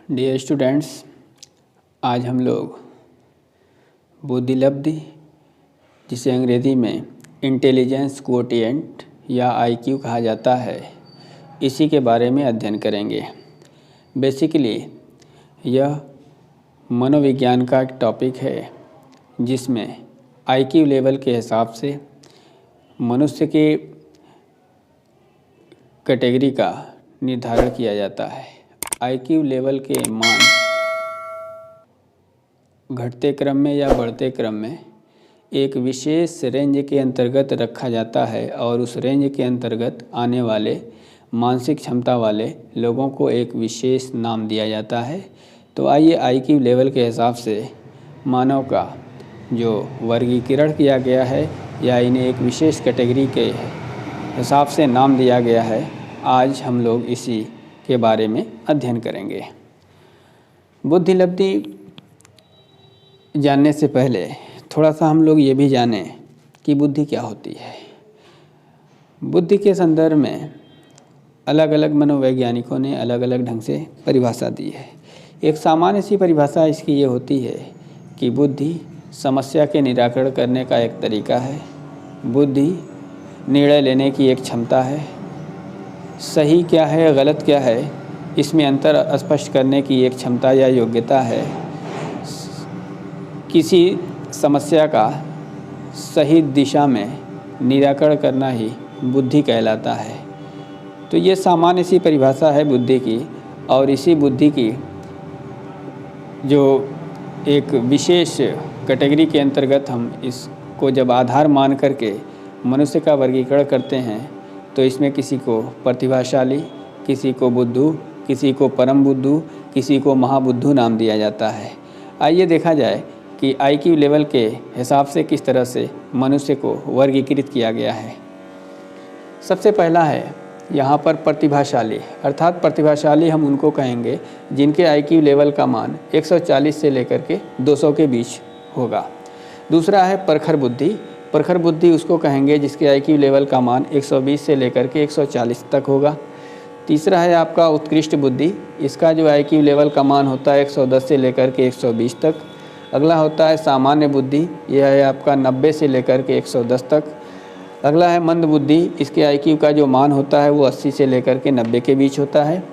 Dear students, आज हम लोग बुद्धिलब्धि, जिसे अंग्रेज़ी में इंटेलिजेंस क्वोटिएंट या आईक्यू कहा जाता है, इसी के बारे में अध्ययन करेंगे। बेसिकली यह मनोविज्ञान का एक टॉपिक है जिसमें आईक्यू लेवल के हिसाब से मनुष्य के कैटेगरी का निर्धारण किया जाता है। आईक्यू लेवल के मान घटते क्रम में या बढ़ते क्रम में एक विशेष रेंज के अंतर्गत रखा जाता है और उस रेंज के अंतर्गत आने वाले मानसिक क्षमता वाले लोगों को एक विशेष नाम दिया जाता है। तो आइए आईक्यू लेवल के हिसाब से मानव का जो वर्गीकरण किया गया है या इन्हें एक विशेष कैटेगरी के हिसाब से नाम दिया गया है, आज हम लोग इसी के बारे में अध्ययन करेंगे। बुद्धिलब्धि जानने से पहले थोड़ा सा हम लोग ये भी जानें कि बुद्धि क्या होती है। बुद्धि के संदर्भ में अलग अलग मनोवैज्ञानिकों ने अलग अलग ढंग से परिभाषा दी है। एक सामान्य सी परिभाषा इसकी ये होती है कि बुद्धि समस्या के निराकरण करने का एक तरीका है। बुद्धि निर्णय लेने की एक क्षमता है। सही क्या है, गलत क्या है, इसमें अंतर स्पष्ट करने की एक क्षमता या योग्यता है। किसी समस्या का सही दिशा में निराकरण करना ही बुद्धि कहलाता है। तो ये सामान्य सी परिभाषा है बुद्धि की, और इसी बुद्धि की जो एक विशेष कैटेगरी के अंतर्गत हम इसको जब आधार मान करके मनुष्य का वर्गीकरण करते हैं, तो इसमें किसी को प्रतिभाशाली, किसी को बुद्धू, किसी को परम बुद्धू, किसी को महाबुद्धू नाम दिया जाता है। आइए देखा जाए कि आईक्यू लेवल के हिसाब से किस तरह से मनुष्य को वर्गीकृत किया गया है। सबसे पहला है यहाँ पर प्रतिभाशाली, अर्थात प्रतिभाशाली हम उनको कहेंगे जिनके आईक्यू लेवल का मान 140 से लेकर के 200 के बीच होगा। दूसरा है प्रखर बुद्धि। प्रखर बुद्धि उसको कहेंगे जिसके आईक्यू लेवल का मान 120 से लेकर के 140 तक होगा। तीसरा है आपका उत्कृष्ट बुद्धि। इसका जो आईक्यू लेवल का मान होता है 110 से लेकर के 120 तक। अगला होता है सामान्य बुद्धि, यह है आपका 90 से लेकर के 110 तक। अगला है मंद बुद्धि। इसके आईक्यू का जो मान होता है वो 80 से लेकर के 90 के बीच होता है।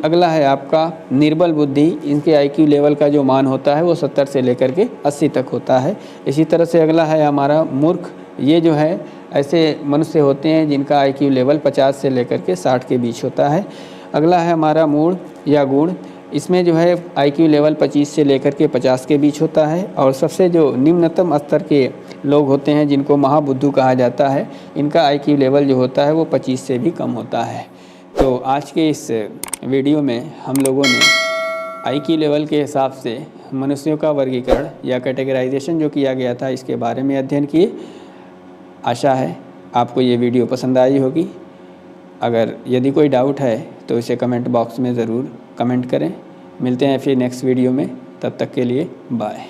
अगला है आपका निर्बल बुद्धि। इनके आईक्यू लेवल का जो मान होता है वो 70 से लेकर के 80 तक होता है। इसी तरह से अगला है हमारा मूर्ख। ये जो है ऐसे मनुष्य होते हैं जिनका आईक्यू लेवल 50 से लेकर के 60 के बीच होता है। अगला है हमारा मूढ़ या गुण। इसमें जो है आईक्यू लेवल 25 से लेकर के 50 के बीच होता है। और सबसे जो निम्नतम स्तर के लोग होते हैं जिनको महाबुद्धू कहा जाता है, इनका आईक्यू लेवल जो होता है वो 25 से भी कम होता है। तो आज के इस वीडियो में हम लोगों ने आईक्यू लेवल के हिसाब से मनुष्यों का वर्गीकरण या कैटेगराइजेशन जो किया गया था, इसके बारे में अध्ययन किए। आशा है आपको ये वीडियो पसंद आई होगी। अगर यदि कोई डाउट है तो इसे कमेंट बॉक्स में ज़रूर कमेंट करें। मिलते हैं फिर नेक्स्ट वीडियो में, तब तक के लिए बाय।